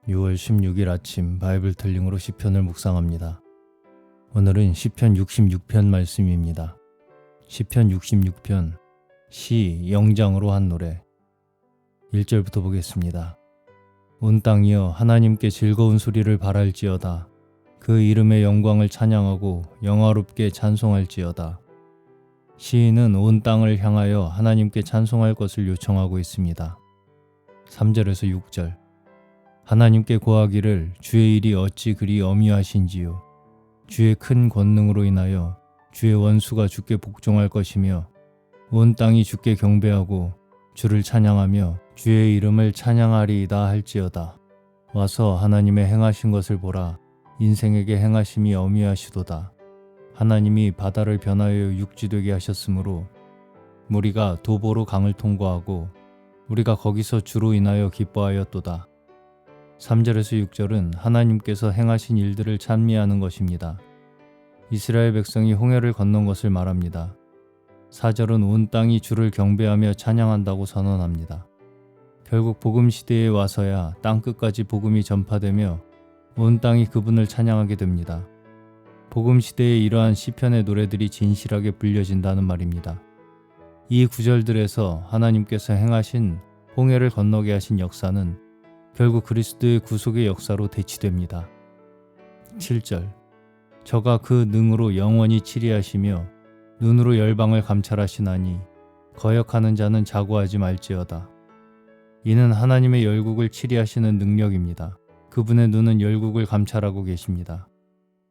6월 16일 아침 바이블 틀링으로 시편을 묵상합니다. 오늘은 시편 66편 말씀입니다. 시편 66편 시 영장으로 한 노래 1절부터 보겠습니다. 온 땅이여 하나님께 즐거운 소리를 바랄지어다. 그 이름의 영광을 찬양하고 영화롭게 찬송할지어다. 시인은 온 땅을 향하여 하나님께 찬송할 것을 요청하고 있습니다. 3절에서 6절 하나님께 고하기를 주의 일이 어찌 그리 어미하신지요. 주의 큰 권능으로 인하여 주의 원수가 주께 복종할 것이며 온 땅이 주께 경배하고 주를 찬양하며 주의 이름을 찬양하리이다 할지어다. 와서 하나님의 행하신 것을 보라. 인생에게 행하심이 어미하시도다. 하나님이 바다를 변하여 육지되게 하셨으므로 무리가 도보로 강을 통과하고 우리가 거기서 주로 인하여 기뻐하였도다. 3절에서 6절은 하나님께서 행하신 일들을 찬미하는 것입니다. 이스라엘 백성이 홍해를 건넌 것을 말합니다. 4절은 온 땅이 주를 경배하며 찬양한다고 선언합니다. 결국 복음 시대에 와서야 땅끝까지 복음이 전파되며 온 땅이 그분을 찬양하게 됩니다. 복음 시대에 이러한 시편의 노래들이 진실하게 불려진다는 말입니다. 이 구절들에서 하나님께서 행하신 홍해를 건너게 하신 역사는 결국 그리스도의 구속의 역사로 대치됩니다. 7절 저가 그 능으로 영원히 치리하시며 눈으로 열방을 감찰하시나니 거역하는 자는 자고하지 말지어다. 이는 하나님의 열국을 치리하시는 능력입니다. 그분의 눈은 열국을 감찰하고 계십니다.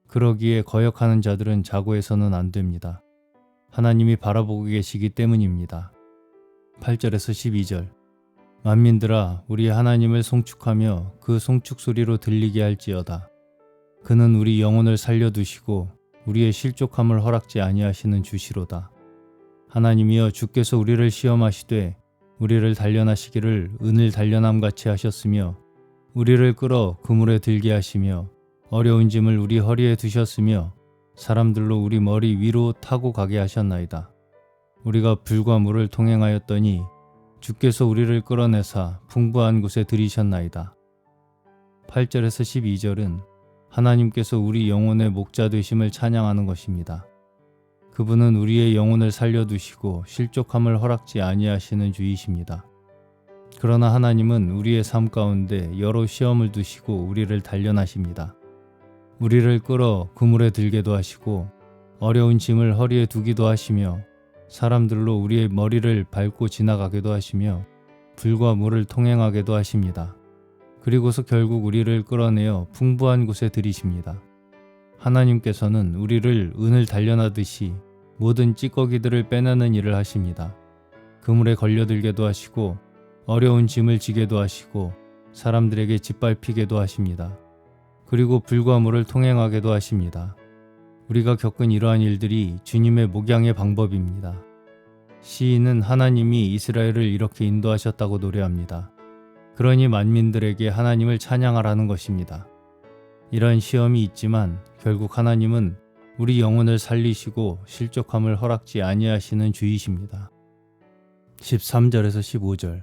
그러기에 거역하는 자들은 자고해서는 안 됩니다. 하나님이 바라보고 계시기 때문입니다. 8절에서 12절 만민들아 우리 하나님을 송축하며 그 송축 소리로 들리게 할지어다. 그는 우리 영혼을 살려두시고 우리의 실족함을 허락지 아니하시는 주시로다. 하나님이여 주께서 우리를 시험하시되 우리를 단련하시기를 은을 단련함같이 하셨으며 우리를 끌어 그물에 들게 하시며 어려운 짐을 우리 허리에 두셨으며 사람들로 우리 머리 위로 타고 가게 하셨나이다. 우리가 불과 물을 통행하였더니 주께서 우리를 끌어내사 풍부한 곳에 들이셨나이다. 8절에서 12절은 하나님께서 우리 영혼의 목자 되심을 찬양하는 것입니다. 그분은 우리의 영혼을 살려두시고 실족함을 허락지 아니하시는 주이십니다. 그러나 하나님은 우리의 삶 가운데 여러 시험을 두시고 우리를 단련하십니다. 우리를 끌어 그물에 들게도 하시고 어려운 짐을 허리에 두기도 하시며 사람들로 우리의 머리를 밟고 지나가게도 하시며 불과 물을 통행하게도 하십니다. 그리고서 결국 우리를 끌어내어 풍부한 곳에 들이십니다. 하나님께서는 우리를 은을 단련하듯이 모든 찌꺼기들을 빼내는 일을 하십니다. 그물에 걸려들게도 하시고 어려운 짐을 지게도 하시고 사람들에게 짓밟히게도 하십니다. 그리고 불과 물을 통행하게도 하십니다. 우리가 겪은 이러한 일들이 주님의 목양의 방법입니다. 시인은 하나님이 이스라엘을 이렇게 인도하셨다고 노래합니다. 그러니 만민들에게 하나님을 찬양하라는 것입니다. 이런 시험이 있지만 결국 하나님은 우리 영혼을 살리시고 실족함을 허락지 아니하시는 주이십니다. 13절에서 15절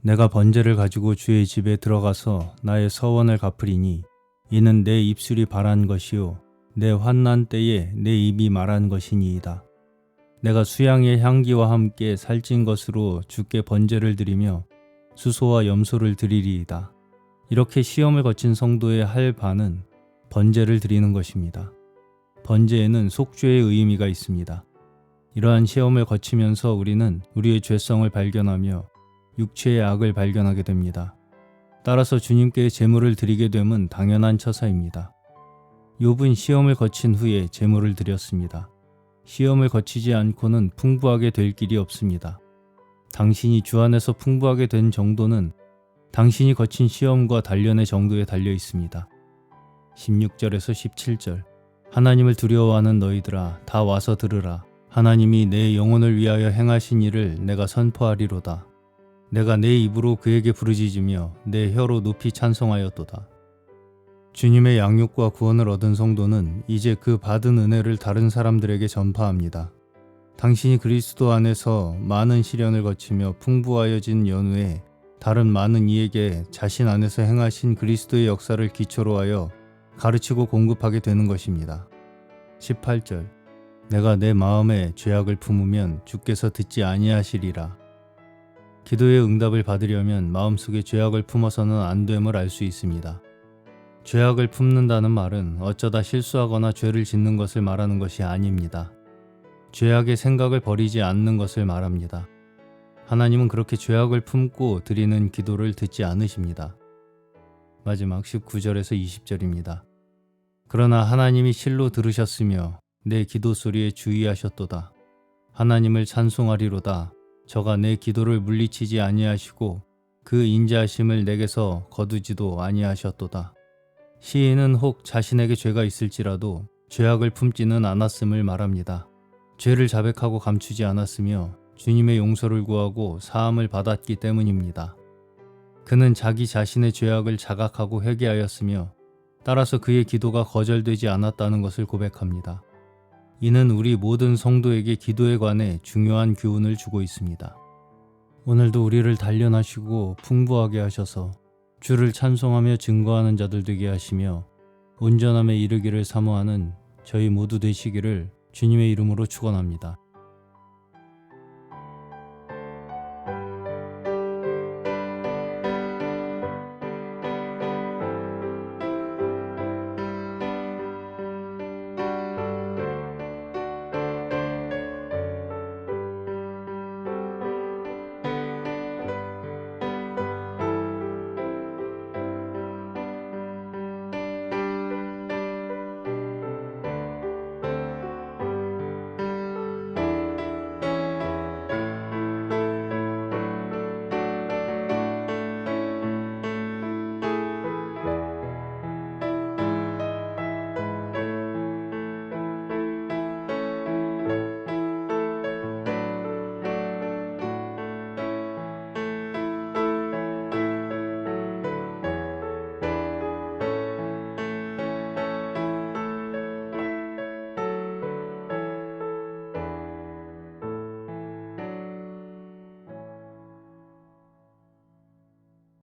내가 번제를 가지고 주의 집에 들어가서 나의 서원을 갚으리니 이는 내 입술이 바란 것이요 내 환난 때에 내 입이 말한 것이니이다. 내가 수양의 향기와 함께 살찐 것으로 주께 번제를 드리며 수소와 염소를 드리리이다. 이렇게 시험을 거친 성도의 할 바는 번제를 드리는 것입니다. 번제에는 속죄의 의미가 있습니다. 이러한 시험을 거치면서 우리는 우리의 죄성을 발견하며 육체의 악을 발견하게 됩니다. 따라서 주님께 제물을 드리게 됨은 당연한 처사입니다. 욥은 시험을 거친 후에 제물을 드렸습니다. 시험을 거치지 않고는 풍부하게 될 길이 없습니다. 당신이 주 안에서 풍부하게 된 정도는 당신이 거친 시험과 단련의 정도에 달려 있습니다. 16절에서 17절 하나님을 두려워하는 너희들아 다 와서 들으라. 하나님이 내 영혼을 위하여 행하신 일을 내가 선포하리로다. 내가 내 입으로 그에게 부르짖으며 내 혀로 높이 찬송하였도다. 주님의 양육과 구원을 얻은 성도는 이제 그 받은 은혜를 다른 사람들에게 전파합니다. 당신이 그리스도 안에서 많은 시련을 거치며 풍부하여진 연후에 다른 많은 이에게 자신 안에서 행하신 그리스도의 역사를 기초로 하여 가르치고 공급하게 되는 것입니다. 18절 내가 내 마음에 죄악을 품으면 주께서 듣지 아니하시리라. 기도의 응답을 받으려면 마음속에 죄악을 품어서는 안 됨을 알 수 있습니다. 죄악을 품는다는 말은 어쩌다 실수하거나 죄를 짓는 것을 말하는 것이 아닙니다. 죄악의 생각을 버리지 않는 것을 말합니다. 하나님은 그렇게 죄악을 품고 드리는 기도를 듣지 않으십니다. 마지막 19절에서 20절입니다. 그러나 하나님이 실로 들으셨으며 내 기도 소리에 주의하셨도다. 하나님을 찬송하리로다. 저가 내 기도를 물리치지 아니하시고 그 인자하심을 내게서 거두지도 아니하셨도다. 시인은 혹 자신에게 죄가 있을지라도 죄악을 품지는 않았음을 말합니다. 죄를 자백하고 감추지 않았으며 주님의 용서를 구하고 사함을 받았기 때문입니다. 그는 자기 자신의 죄악을 자각하고 회개하였으며 따라서 그의 기도가 거절되지 않았다는 것을 고백합니다. 이는 우리 모든 성도에게 기도에 관해 중요한 교훈을 주고 있습니다. 오늘도 우리를 단련하시고 풍부하게 하셔서 주를 찬송하며 증거하는 자들 되게 하시며 온전함에 이르기를 사모하는 저희 모두 되시기를 주님의 이름으로 축원합니다.